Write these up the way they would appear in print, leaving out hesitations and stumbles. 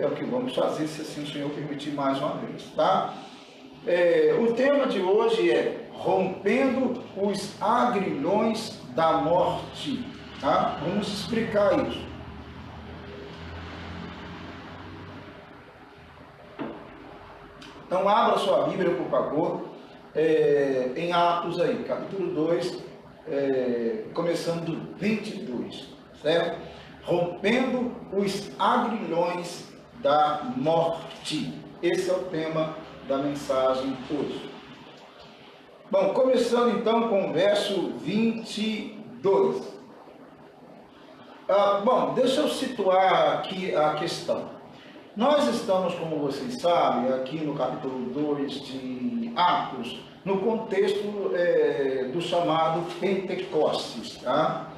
é o que vamos fazer, se assim o Senhor permitir mais uma vez, tá? O tema de hoje é rompendo os agrilhões da morte, tá? Vamos explicar isso. Então abra sua Bíblia, por favor, em Atos aí, capítulo 2, começando do 22, certo? Rompendo os agrilhões da morte. Esse é o tema da mensagem hoje. Bom, começando então com o verso 22. Bom, deixa eu situar aqui a questão. Nós estamos, como vocês sabem, aqui no capítulo 2 de Atos, no contexto do chamado Pentecostes, tá?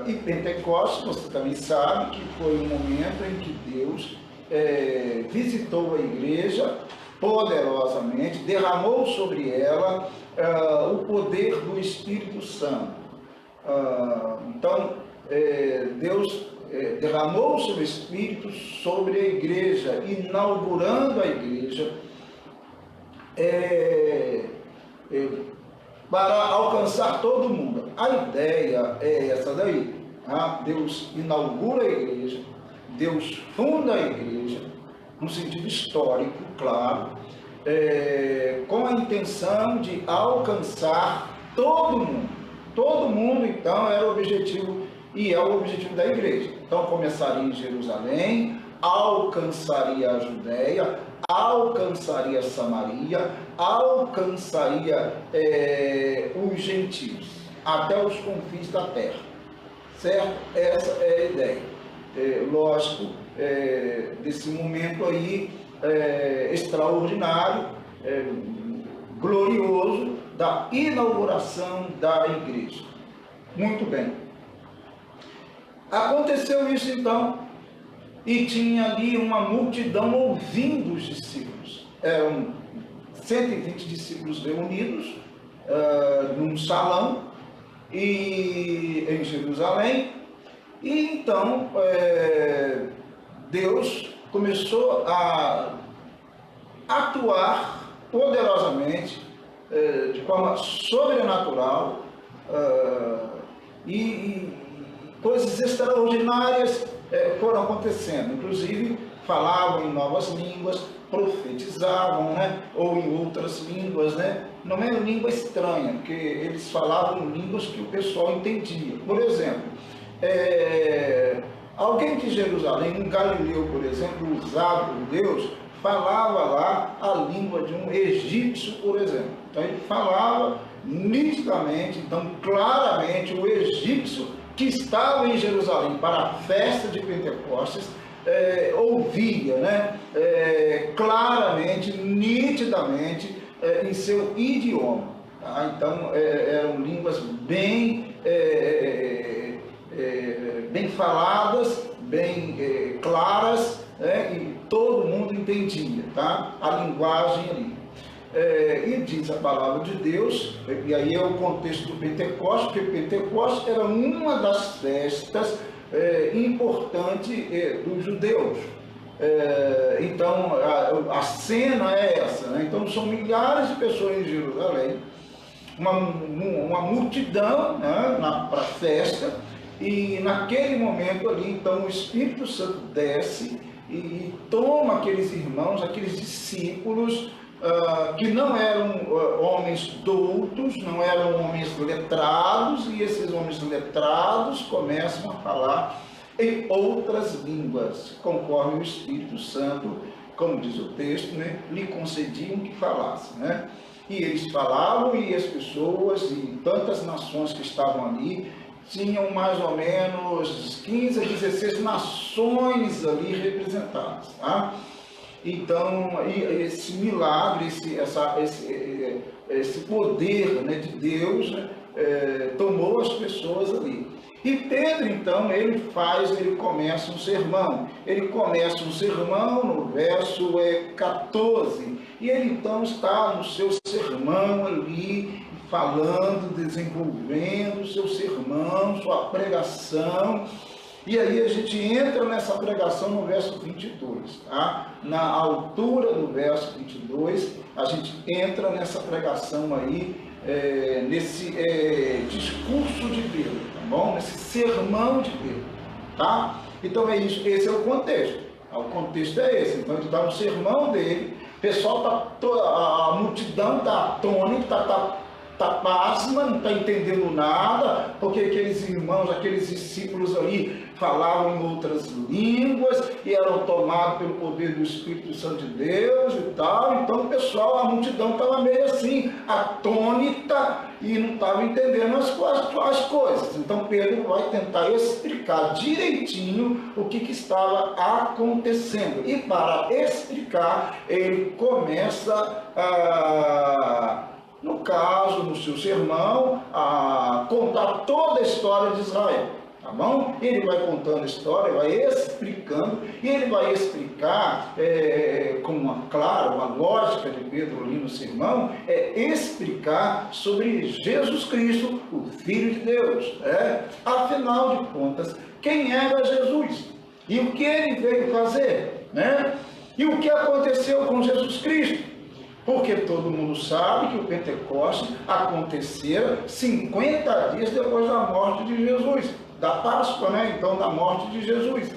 E Pentecostes, você também sabe que foi um momento em que Deus visitou a igreja poderosamente, derramou sobre ela o poder do Espírito Santo. Então, Deus derramou o seu Espírito sobre a igreja, inaugurando a igreja para alcançar todo mundo. A ideia é essa daí. Deus inaugura a igreja, Deus funda a igreja, no sentido histórico, claro, com a intenção de alcançar todo mundo. Todo mundo, então, era o objetivo e é o objetivo da igreja. Então, começaria em Jerusalém, alcançaria a Judéia, alcançaria Samaria, alcançaria os gentios, até os confins da terra, certo? Essa é a ideia. Lógico, desse momento aí extraordinário, glorioso, da inauguração da igreja. Muito bem. Aconteceu isso então, e tinha ali uma multidão ouvindo os discípulos. Eram 120 discípulos reunidos num salão em Jerusalém. E então Deus começou a atuar poderosamente, de forma sobrenatural, e coisas extraordinárias foram acontecendo. Inclusive falavam em novas línguas, profetizavam, né? Ou em outras línguas, né? Não é língua estranha, porque eles falavam línguas que o pessoal entendia. Por exemplo, alguém de Jerusalém, um galileu, por exemplo, usado por Deus, falava lá a língua de um egípcio, por exemplo. Então ele falava nitidamente, então claramente, o egípcio que estava em Jerusalém para a festa de Pentecostes ouvia, né, claramente, nitidamente, em seu idioma. Tá? Então eram línguas bem faladas, bem claras, e todo mundo entendia, tá? A linguagem ali. E diz a palavra de Deus, e aí é o contexto do Pentecostes, porque Pentecostes era uma das festas importantes dos judeus. Então a cena é essa, né? Então são milhares de pessoas em Jerusalém, uma multidão, né, para a festa. E naquele momento ali, então, o Espírito Santo desce e toma aqueles irmãos, aqueles discípulos, que não eram homens doutos, não eram homens letrados, e esses homens letrados começam a falar em outras línguas, conforme o Espírito Santo, como diz o texto, né, lhe concediam que falasse, né? E eles falavam, e as pessoas e tantas nações que estavam ali, tinham mais ou menos 15 a 16 nações ali representadas, tá? Então, esse milagre, esse poder, né, de Deus, né, tomou as pessoas ali. E Pedro, então, ele começa um sermão. Ele começa um sermão no verso 14. E ele, então, está no seu sermão ali, falando, desenvolvendo o seu sermão, sua pregação. E aí a gente entra nessa pregação no verso 22, tá? Na altura do verso 22, a gente entra nessa pregação aí, nesse discurso de Pedro, tá bom? Nesse sermão de Pedro, tá? Então é isso, esse é o contexto. O contexto é esse. Então ele está no sermão dele, o pessoal a multidão está atônita, está pasma, não está entendendo nada, porque aqueles irmãos, aqueles discípulos ali falavam em outras línguas e eram tomados pelo poder do Espírito Santo de Deus e tal. Então o pessoal, a multidão estava meio assim, atônita e não estava entendendo as coisas. Então Pedro vai tentar explicar direitinho o que estava acontecendo. E para explicar, ele começa no caso, no seu sermão, a contar toda a história de Israel, tá bom? Ele vai contando a história, vai explicando, e ele vai explicar, com uma lógica de Pedro ali no sermão, explicar sobre Jesus Cristo, o Filho de Deus. Afinal de contas, quem era Jesus? E o que ele veio fazer? Né? E o que aconteceu com Jesus Cristo? Porque todo mundo sabe que o Pentecostes aconteceu 50 dias depois da morte de Jesus, da Páscoa, né? Então, da morte de Jesus.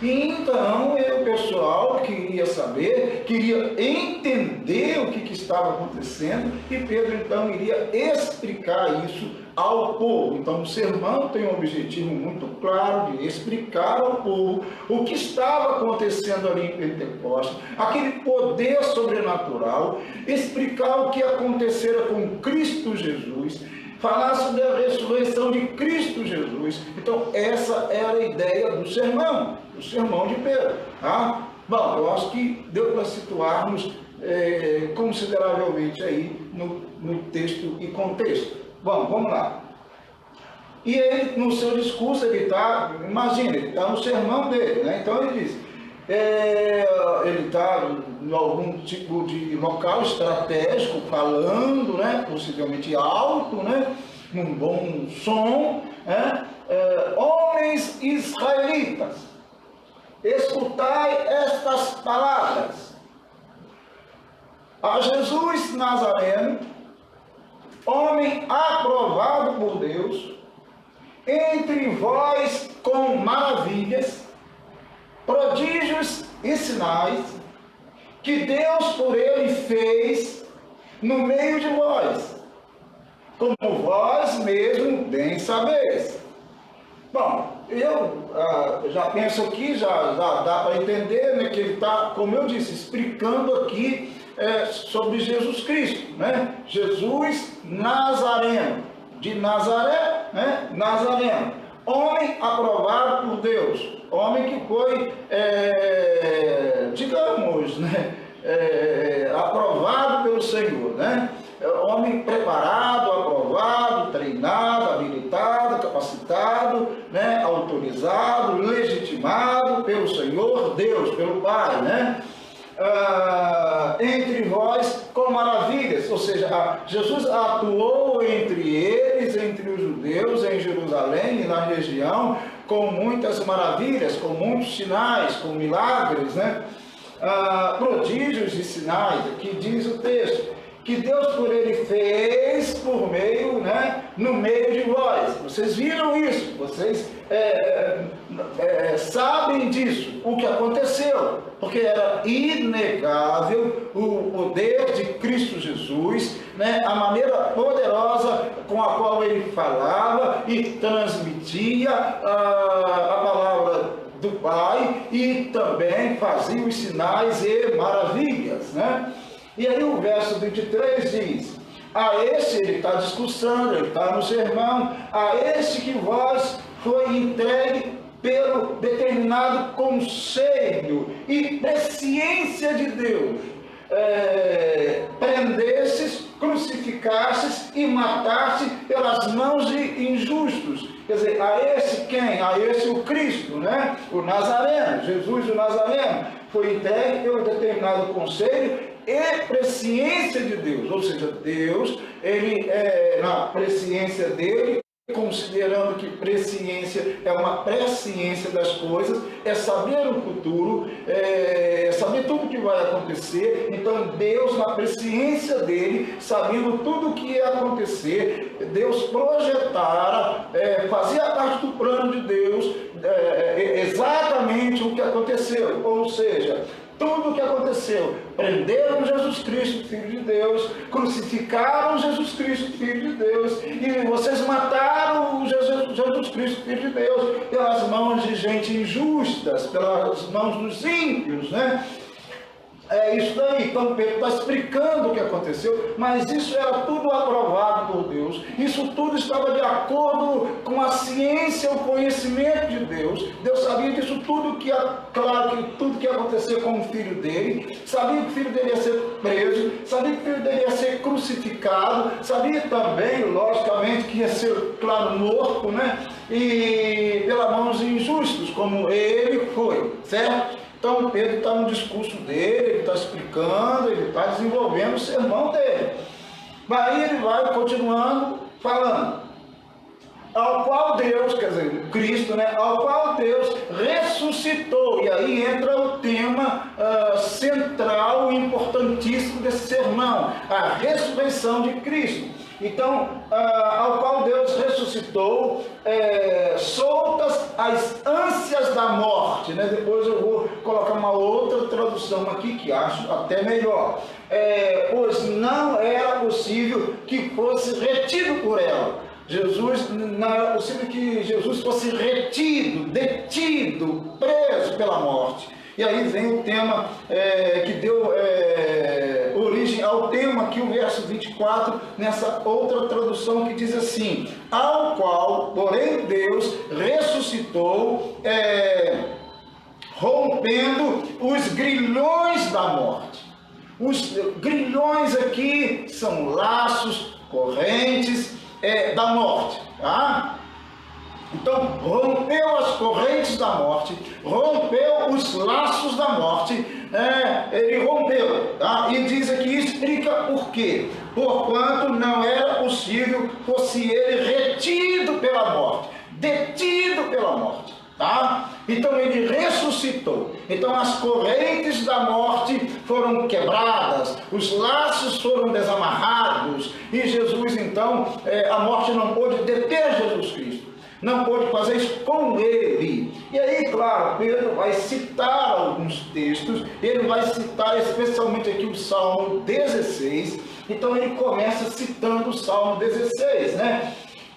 E então, o pessoal queria saber, queria entender o que estava acontecendo, e Pedro, então, iria explicar isso ao povo. Então, o sermão tem um objetivo muito claro de explicar ao povo o que estava acontecendo ali em Pentecostes, aquele poder sobrenatural, explicar o que acontecera com Cristo Jesus, falar sobre a ressurreição de Cristo Jesus. Então, essa era a ideia do sermão de Pedro. Tá? Bom, eu acho que deu para situarmos consideravelmente aí no texto e contexto. Bom, vamos lá. E ele, no seu discurso, ele está no sermão dele, né? Então ele diz, ele está em algum tipo de local estratégico, falando, né? Possivelmente alto, né? Num bom som, né? Homens israelitas, escutai estas palavras. A Jesus Nazareno, homem aprovado por Deus, entre vós com maravilhas, prodígios e sinais, que Deus por ele fez no meio de vós, como vós mesmo bem sabeis. Bom, eu já penso aqui, já dá para entender, né, que ele está, como eu disse, explicando aqui sobre Jesus Cristo, né? Jesus Nazareno, de Nazaré, né? Nazareno, homem aprovado por Deus, homem que foi, digamos, né? Aprovado pelo Senhor, né? Homem preparado, aprovado, treinado, habilitado, capacitado, né? Autorizado, legitimado pelo Senhor Deus, pelo Pai, né? Entre vós com maravilhas, ou seja, Jesus atuou entre eles, entre os judeus, em Jerusalém e na região, com muitas maravilhas, com muitos sinais, com milagres, né? Prodígios e sinais, aqui diz o texto, que Deus por ele fez por meio, né, no meio de vós. Vocês viram isso, vocês sabem disso, o que aconteceu, porque era inegável o poder de Cristo Jesus, né, a maneira poderosa com a qual ele falava e transmitia a palavra do Pai e também fazia os sinais e maravilhas, né? E aí o verso 23 diz, a esse, ele está discursando, ele está no sermão, a esse que vós foi entregue pelo determinado conselho e presciência de Deus, prendesses, crucificasses e matasses pelas mãos de injustos. Quer dizer, a esse quem? A esse o Cristo, né? O Nazareno, Jesus o Nazareno, foi entregue pelo determinado conselho e presciência de Deus, ou seja, Deus, ele na presciência dele, considerando que presciência é uma presciência das coisas, é saber o futuro, é saber tudo o que vai acontecer. Então Deus, na presciência dele, sabendo tudo o que ia acontecer, Deus projetara, fazia parte do plano de Deus, exatamente o que aconteceu. Ou seja, tudo o que aconteceu: prenderam Jesus Cristo, Filho de Deus, crucificaram Jesus Cristo, Filho de Deus, e vocês mataram Jesus Cristo, Filho de Deus, pelas mãos de gente injustas, pelas mãos dos ímpios, né? É isso daí. Então Pedro está explicando o que aconteceu, mas isso era tudo aprovado por Deus, isso tudo estava de acordo com a ciência, o conhecimento de Deus. Deus sabia disso tudo, claro que tudo que ia acontecer com o filho dele, sabia que o filho dele ia ser preso, sabia que o filho dele ia ser crucificado, sabia também, logicamente, que ia ser, claro, morto, né? E pelas mãos de injustos, como ele foi, certo? Então Pedro está no discurso dele, ele está explicando, ele está desenvolvendo o sermão dele. Aí ele vai continuando falando: ao qual Deus, quer dizer, Cristo, né? Ao qual Deus ressuscitou. E aí entra o tema central e importantíssimo desse sermão: a ressurreição de Cristo. Então, ao qual Deus ressuscitou, soltas as ânsias da morte, né? Depois eu vou colocar uma outra tradução aqui que acho até melhor. Pois não era possível que fosse retido por ela. Não era possível que Jesus fosse retido, detido, preso pela morte. E aí vem o tema que deu origem ao tema aqui, o verso 24, nessa outra tradução que diz assim: ao qual, porém, Deus ressuscitou, rompendo os grilhões da morte. Os grilhões aqui são laços, correntes da morte, tá? Então, rompeu as correntes da morte, rompeu os laços da morte, ele rompeu, tá? E diz aqui, explica por quê. Porquanto não era possível fosse ele retido pela morte, detido pela morte, tá? Então ele ressuscitou. Então as correntes da morte foram quebradas, os laços foram desamarrados, e Jesus, então, a morte não pôde deter Jesus Cristo. Não pôde fazer isso com ele. E aí, claro, Pedro vai citar alguns textos, ele vai citar especialmente aqui o Salmo 16. Então ele começa citando o Salmo 16, né?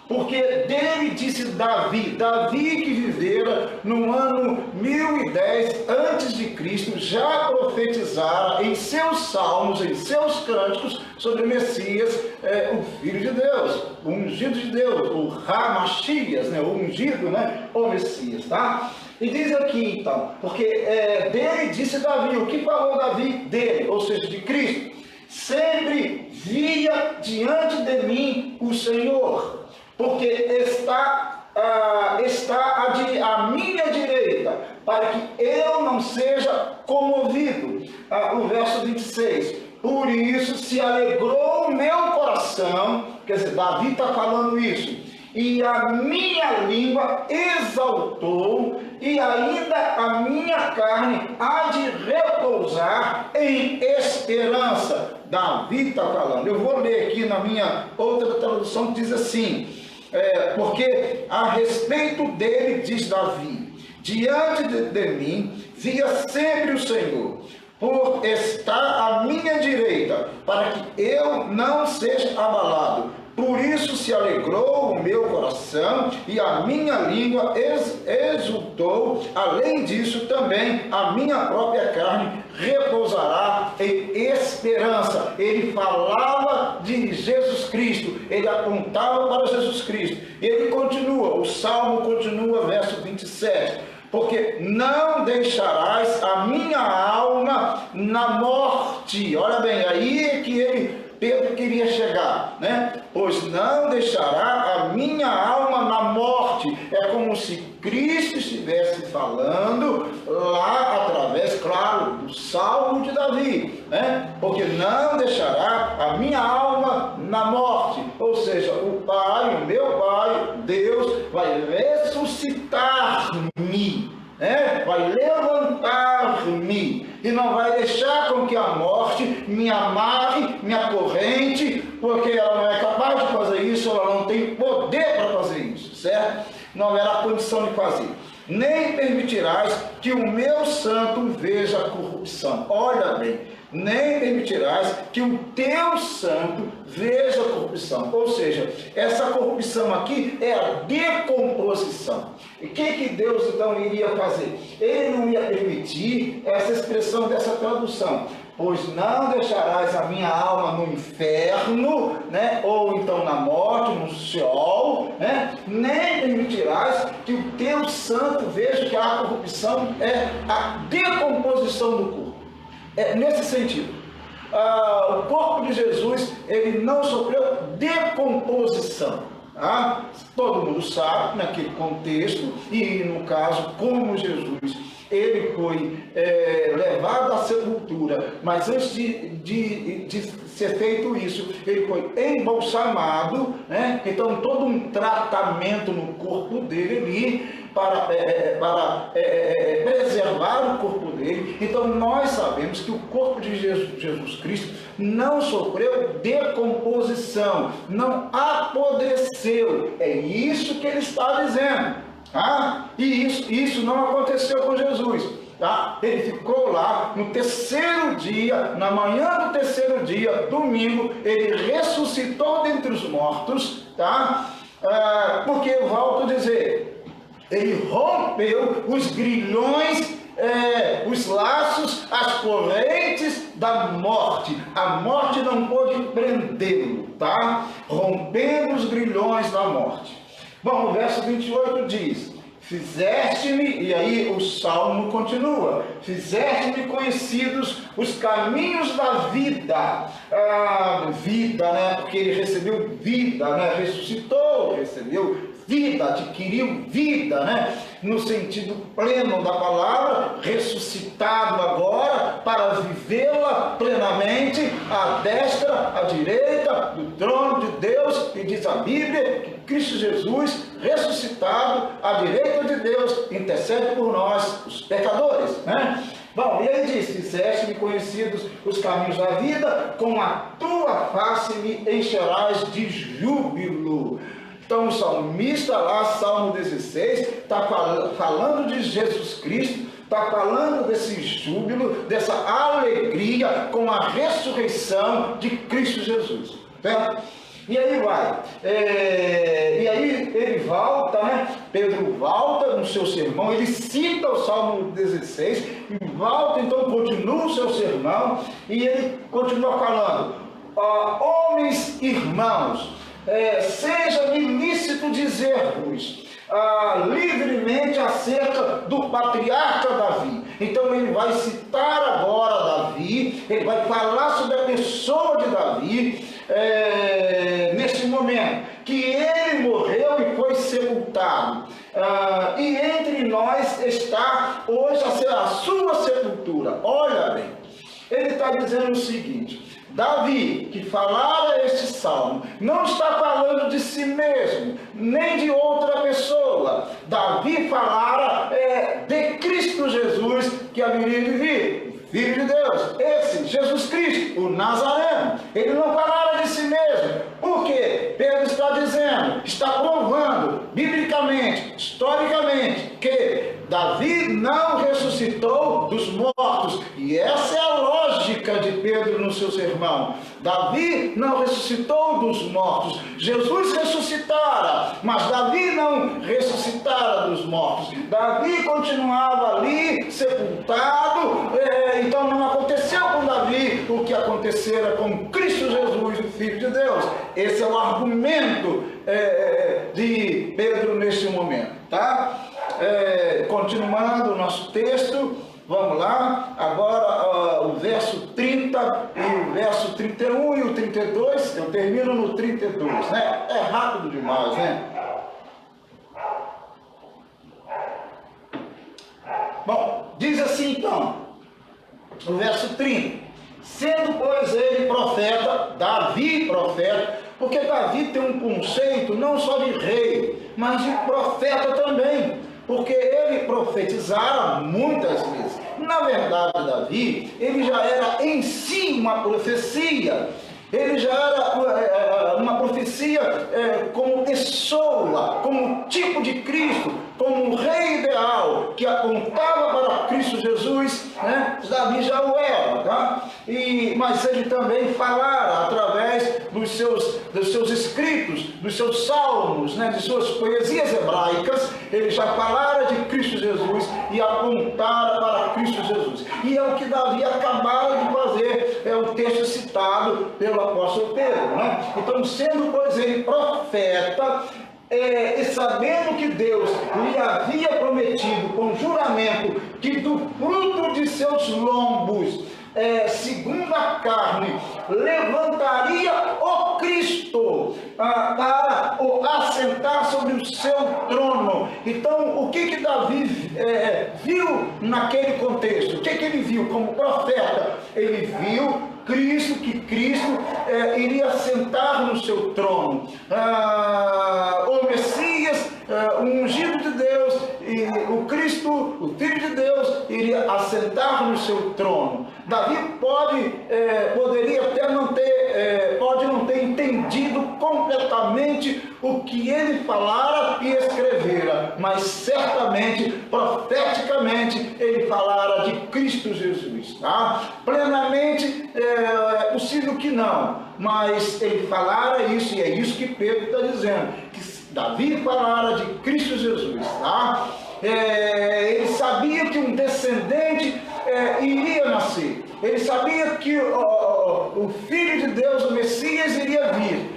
Porque dele disse Davi que vivera no ano 1010 a.C., já profetizara em seus salmos, em seus cânticos, sobre o Messias, o Filho de Deus, o ungido de Deus, o Ramachias, né? O ungido, né? O Messias, tá? E diz aqui então, porque dele disse Davi, o que falou Davi dele, ou seja, de Cristo? Sempre via diante de mim o Senhor, porque está à minha direita, para que eu não seja comovido. O verso 26, por isso se alegrou o meu coração, quer dizer, Davi está falando isso, e a minha língua exaltou, e ainda a minha carne há de repousar em esperança. Davi está falando. Eu vou ler aqui na minha outra tradução que diz assim: porque a respeito dele, diz Davi, diante de mim via sempre o Senhor, por estar à minha direita, para que eu não seja abalado. Por isso se alegrou o meu coração e a minha língua exultou. Além disso, também a minha própria carne repousará em esperança. Ele falava de Jesus Cristo, ele apontava para Jesus Cristo. Ele continua, o Salmo continua, verso 27. Porque não deixarás a minha alma na morte. Olha bem, aí é que Pedro queria chegar, né? Pois não deixará a minha alma na morte. É como se Cristo estivesse falando lá através, claro, do Salmo de Davi, né? Porque não deixará a minha alma na morte. Ou seja, o Pai, o meu Pai, amarrar-me e não vai deixar com que a morte me amarre, me acorrente, porque ela não é capaz de fazer isso, ela não tem poder para fazer isso, certo? Não haverá condição de fazer. Nem permitirás que o meu santo veja a corrupção. Olha bem, nem permitirás que o teu santo veja a corrupção. Ou seja, essa corrupção aqui é a decomposição. E o que Deus então iria fazer? Ele não ia permitir essa expressão dessa tradução. Pois não deixarás a minha alma no inferno, né? Ou então na morte, no Sheol, né? Nem permitirás que o teu santo veja que a corrupção é a decomposição do corpo. É nesse sentido. O corpo de Jesus, ele não sofreu decomposição. Tá? Todo mundo sabe, naquele contexto, e no caso, como Jesus, ele foi levado à sepultura, mas antes de ser feito isso, ele foi embalsamado, né? Então todo um tratamento no corpo dele ali, para preservar o corpo dele. Então nós sabemos que o corpo de Jesus Cristo não sofreu decomposição, não apodreceu. É isso que ele está dizendo. Tá? E isso não aconteceu com Jesus. Tá? Ele ficou lá no terceiro dia, na manhã do terceiro dia, domingo, ele ressuscitou dentre os mortos, tá? Porque eu volto a dizer, ele rompeu os grilhões, os laços, as correntes da morte. A morte não pôde prendê-lo, tá? Rompendo os grilhões da morte. Bom, o verso 28 diz: fizeste-me, e aí o salmo continua, fizeste-me conhecidos os caminhos da vida. Vida, né? Porque ele recebeu vida, né? Ressuscitou, recebeu vida, adquiriu vida, né? No sentido pleno da palavra, ressuscitado agora para vivê-la plenamente, à destra, à direita do trono de Deus. E diz a Bíblia que Cristo Jesus, ressuscitado à direita de Deus, intercede por nós, os pecadores, né? Bom, e aí diz: fizeste-me conhecidos os caminhos da vida, com a tua face me encherás de júbilo. Então o salmista lá, Salmo 16, está falando de Jesus Cristo, está falando desse júbilo, dessa alegria com a ressurreição de Cristo Jesus. Certo? E aí vai, e aí ele volta, né? Pedro volta no seu sermão, ele cita o Salmo 16, e volta, então continua o seu sermão, e ele continua falando: homens irmãos, seja-me lícito dizer-vos livremente acerca do patriarca Davi. Então ele vai citar agora Davi, ele vai falar sobre a pessoa de Davi, neste momento, que ele morreu e foi sepultado, e entre nós está hoje a sua sepultura. Olha bem, ele está dizendo o seguinte: Davi, que falara este salmo, não está falando de si mesmo, nem de outra pessoa. Davi falara de Cristo Jesus, que haveria de vir, Filho de Deus, esse Jesus Cristo, o Nazareno. Ele não falara de si mesmo. Por quê? Pedro está dizendo, está provando, biblicamente, historicamente, que Davi não ressuscitou dos mortos. E essa é a lógica de Pedro no seu sermão. Davi não ressuscitou dos mortos. Jesus ressuscitara, mas Davi não ressuscitara dos mortos. Davi continuava ali, sepultado. Então não aconteceu com Davi o que acontecera com Cristo Jesus, o Filho de Deus. Esse é o argumento de Pedro neste momento, tá? Continuando o nosso texto, vamos lá, agora o verso 30 e o verso 31 e o 32, eu termino no 32, né? É rápido demais, né? Bom, diz assim então, no verso 30, sendo pois ele profeta, Davi profeta, porque Davi tem um conceito não só de rei, mas de profeta também, porque ele profetizara muitas vezes. na verdade Davi, ele já era em si uma profecia. Ele já era uma profecia como pessoa, como tipo de Cristo, como um rei ideal, que apontava para Cristo Jesus, né? Davi já o era, tá? Mas ele também falara através dos seus escritos, dos seus salmos, né? De suas poesias hebraicas, ele já falara de Cristo Jesus e apontara para Cristo Jesus. E é o que Davi acabara de fazer, é o texto citado pelo apóstolo Pedro, né? Então, sendo, pois, ele profeta, e sabendo que Deus lhe havia prometido com juramento que do fruto de seus lombos, segundo a carne, levantaria o Cristo para o assentar sobre o seu trono. Então, o que Davi viu naquele contexto? O que ele viu como profeta? Ele viu Cristo, que Cristo iria sentar no seu trono. O Messias, o ungido de Deus, e o Cristo, o Filho de Deus, iria assentar no seu trono. Davi poderia até não ter entendido completamente o que ele falara e escrevera, mas certamente, profeticamente, ele falara de Cristo Jesus, tá? Plenamente é possível que não, mas ele falara isso, e é isso que Pedro está dizendo, que Davi falara de Cristo Jesus, tá? Ele sabia que um descendente iria nascer, ele sabia que o Filho de Deus, o Messias, iria vir,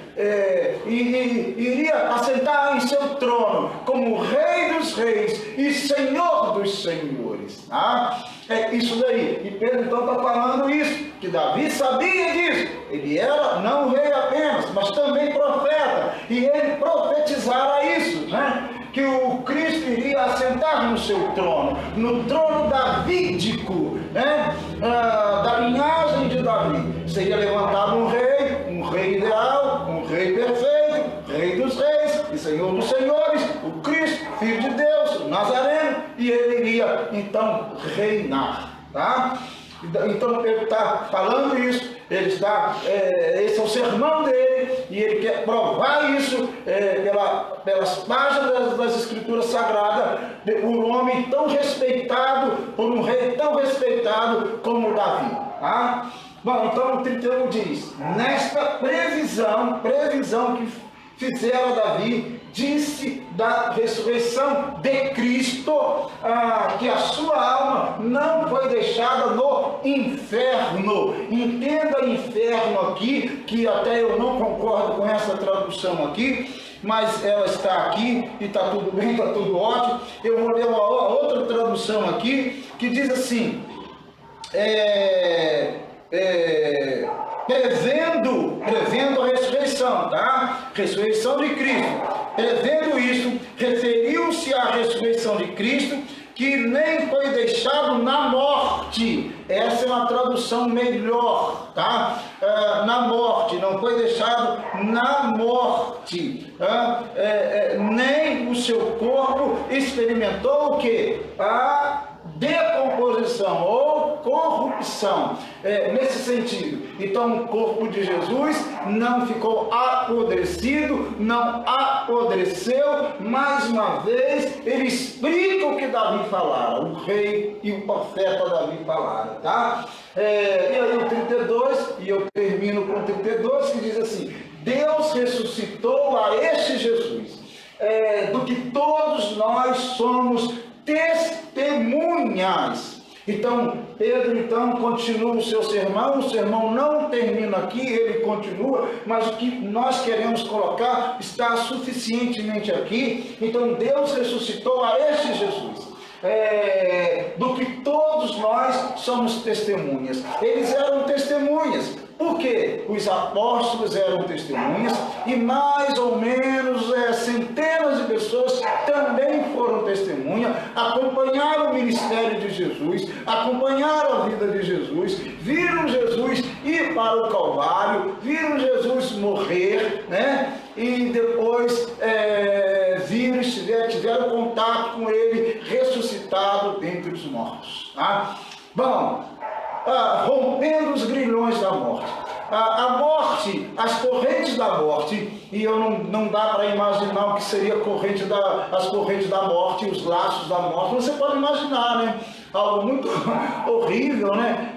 e iria assentar em seu trono como Rei dos Reis e Senhor dos Senhores, tá? É isso daí, e Pedro então está falando isso, que Davi sabia disso, ele era não rei apenas, mas também profeta, e ele profetizara isso, né? Que o Cristo iria assentar no seu trono, no trono davídico, né? Da linhagem de Davi, seria levantado um rei ideal, um rei perfeito, Rei dos Reis e Senhor dos Senhores, o Cristo, Filho de Deus, o Nazareno, e ele iria então reinar, tá? Então ele está falando isso, ele está, esse é o sermão dele, e ele quer provar isso pelas páginas das Escrituras Sagradas, por um homem tão respeitado, por um rei tão respeitado como Davi, tá? Bom, então o 31 diz, nesta previsão que fizera Davi, disse da ressurreição de Cristo, que a sua alma não foi deixada no inferno. Entenda inferno aqui, que até eu não concordo com essa tradução aqui, mas ela está aqui e está tudo bem, está tudo ótimo. Eu vou ler uma outra tradução aqui, que diz assim, prevendo a ressurreição, tá? Ressurreição de Cristo. Prevendo isso, referiu-se à ressurreição de Cristo, que nem foi deixado na morte. Essa é uma tradução melhor, tá? Na morte, não foi deixado na morte. Nem o seu corpo experimentou o quê? A decomposição ou corrupção, nesse sentido. Então o corpo de Jesus não ficou apodrecido, não apodreceu. Mais uma vez ele explica o que Davi falara, o rei e o profeta Davi falaram, tá? E aí o 32, e eu termino com o 32, que diz assim, Deus ressuscitou a este Jesus, do que todos nós somos testemunhas. Então, Pedro continua o seu sermão, o sermão não termina aqui, ele continua, mas o que nós queremos colocar está suficientemente aqui. Então, Deus ressuscitou a este Jesus, do que todos nós somos testemunhas. Eles eram testemunhas, porque os apóstolos eram testemunhas, e mais ou menos centenas de pessoas também foram testemunhas, acompanharam o ministério de Jesus, acompanharam a vida de Jesus, viram Jesus ir para o Calvário, viram Jesus morrer, né? E depois tiveram contato com ele ressuscitado dentre os mortos, tá? Bom, rompendo os grilhões da morte. A morte, as correntes da morte, e eu não dá para imaginar o que seria as correntes da morte, os laços da morte. Você pode imaginar, né? Algo muito horrível, né?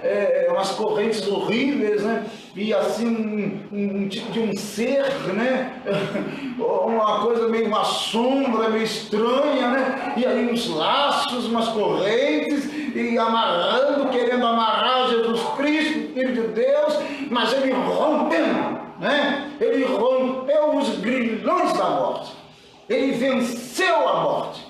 Umas correntes horríveis, né? E assim, um tipo de um ser, né? Uma coisa meio, uma sombra meio estranha, né? E aí uns laços, umas correntes, e amarrando, querendo amarrar Jesus Cristo, Filho de Deus, mas ele rompeu, né? Ele rompeu os grilhões da morte. Ele venceu a morte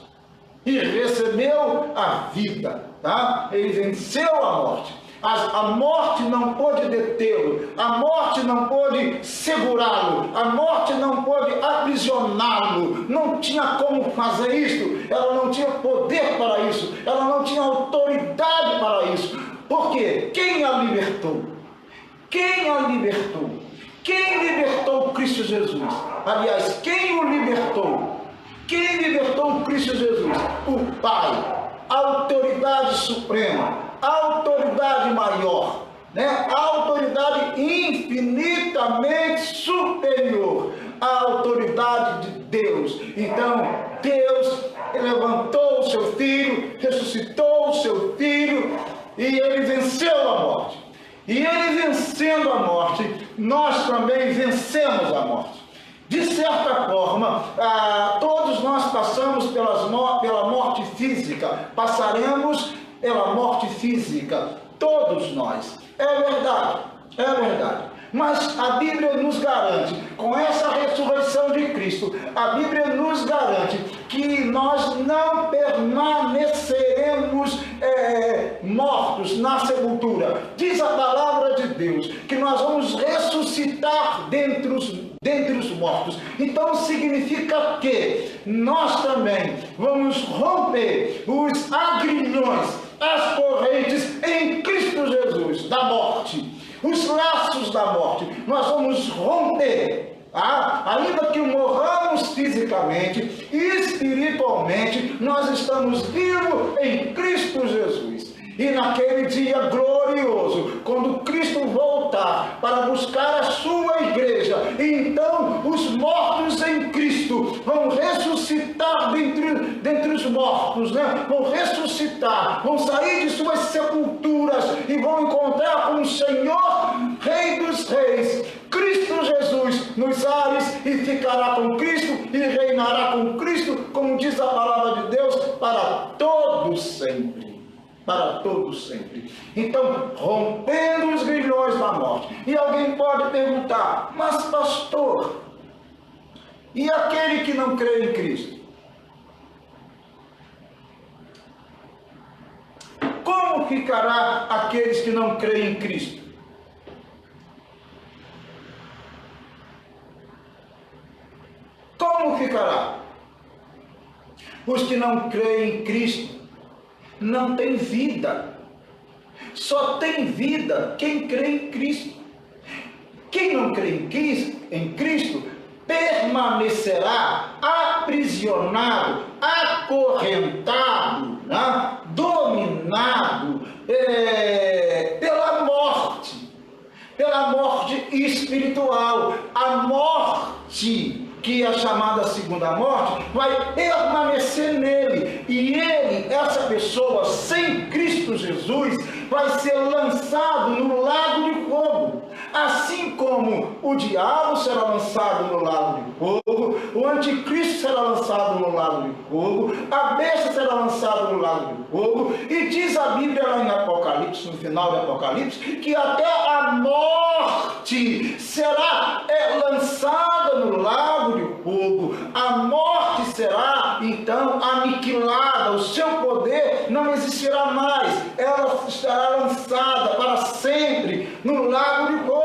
e recebeu a vida, tá? Ele venceu a morte. A morte não pôde detê-lo, a morte não pôde segurá-lo, a morte não pôde aprisioná-lo, não tinha como fazer isso, ela não tinha poder para isso, ela não tinha autoridade para isso. Por quê? Quem a libertou? Quem a libertou? Quem libertou Cristo Jesus? Aliás, quem o libertou? Quem libertou Cristo Jesus? O Pai, a autoridade suprema, a autoridade maior, né? A autoridade infinitamente superior, a autoridade de Deus. Então, Deus levantou o seu Filho, ressuscitou o seu Filho, e ele venceu a morte. E ele vencendo a morte, nós também vencemos a morte. De certa forma, todos nós passamos pela morte física, passaremos pela morte física, todos nós. É verdade, é verdade. Mas a Bíblia nos garante, com essa ressurreição de Cristo, a Bíblia nos garante que nós não permaneceremos mortos na sepultura. Diz a palavra de Deus que nós vamos ressuscitar dentre os mortos. Então significa que nós também vamos romper os agrilhões, as correntes em Cristo Jesus da morte. Os laços da morte, nós vamos romper, ainda que morramos fisicamente, espiritualmente, nós estamos vivos em Cristo Jesus. E naquele dia glorioso, quando Cristo voltar para buscar a sua igreja, então os mortos em Cristo vão ressuscitar dentre os mortos, né? Vão ressuscitar, vão sair de suas sepulturas e vão encontrar com o Senhor, Rei dos Reis, Cristo Jesus, nos ares, e ficará com Cristo e reinará com Cristo, como diz a palavra de Deus, para todo sempre. Para todo sempre. Então, rompendo os grilhões da morte. E alguém pode perguntar: mas pastor, e aquele que não crê em Cristo? Como ficará aqueles que não creem em Cristo? Como ficará? Os que não creem em Cristo não tem vida. Só tem vida quem crê em Cristo. Quem não crê em Cristo permanecerá aprisionado, acorrentado, né? Dominado pela morte espiritual. A morte, que é chamada segunda morte, vai permanecer nele. E ele, essa pessoa, sem Cristo Jesus, vai ser lançado no lago de fogo. Assim como o diabo será lançado no lago de fogo, o anticristo será lançado no lago de fogo, a besta será lançada no lago de fogo, e diz a Bíblia lá em Apocalipse, no final de Apocalipse, que até a morte será lançada no lago de fogo. A morte será então aniquilada, o seu poder não existirá mais, ela estará lançada para sempre no lago de fogo.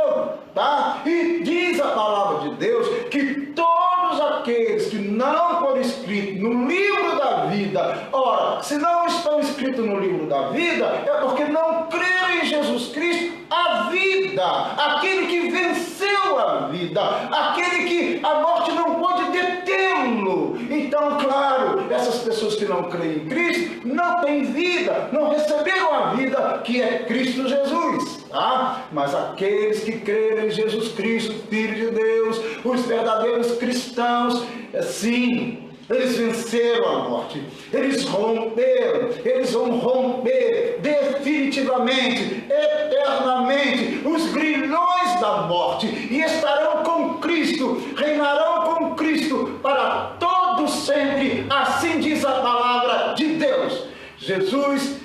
Tá? E diz a palavra de Deus que todos aqueles que não foram escritos no livro da vida, ora, se não estão escritos no livro da vida, é porque não creram em Jesus Cristo, a vida, aquele que venceu a vida, aquele que a morte não pode detê-lo. Então, claro, essas pessoas que não creem em Cristo, não têm vida, não receberam a vida que é Cristo Jesus. Tá? Mas aqueles que creem em Jesus Cristo, Filho de Deus, os verdadeiros cristãos, sim, eles venceram a morte, eles romperam, eles vão romper definitivamente, eternamente, os grilhões da morte e estarão com Cristo, reinarão com Cristo para todo sempre, assim diz a palavra de Deus. Jesus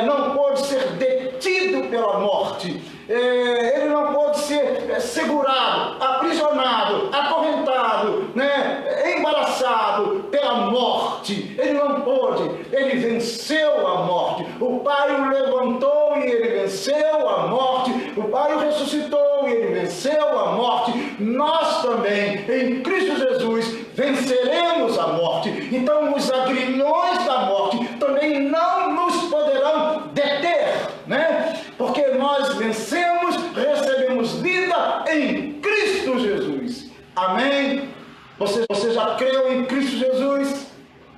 não pode ser detido pela morte, ele não pode ser segurado, aprisionado, acorrentado, embaraçado pela morte. Ele não pode, ele venceu a morte. O Pai o levantou e ele venceu a morte. O Pai o ressuscitou e ele venceu a morte. Nós também, em Cristo Jesus, venceremos a morte. Então os agrilhões da morte também não nos poderão deter, porque nós vencemos, recebemos vida em Cristo Jesus. Amém? Você já creu em Cristo Jesus?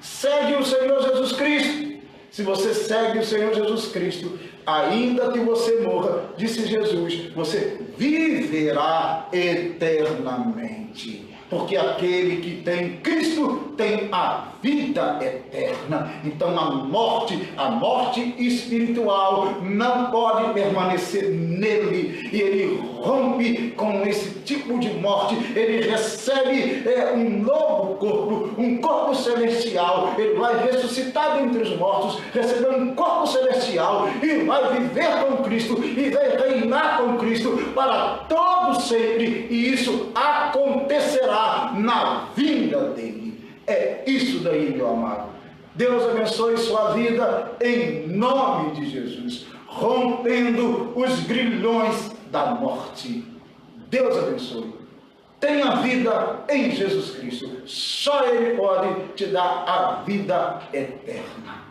Segue o Senhor Jesus Cristo? Se você segue o Senhor Jesus Cristo, ainda que você morra, disse Jesus, você viverá eternamente. Porque aquele que tem Cristo tem a vida eterna. Então a morte espiritual não pode permanecer nele. E ele rompe com esse tipo de morte. Ele recebe um novo corpo, um corpo celestial. Ele vai ressuscitar dentre os mortos, recebendo um corpo celestial e vai viver com Cristo e vai reinar com Cristo para todo sempre. E isso acontecerá na vinda dele. É isso daí, meu amado. Deus abençoe sua vida em nome de Jesus, rompendo os grilhões da morte. Deus abençoe. Tenha vida em Jesus Cristo. Só Ele pode te dar a vida eterna.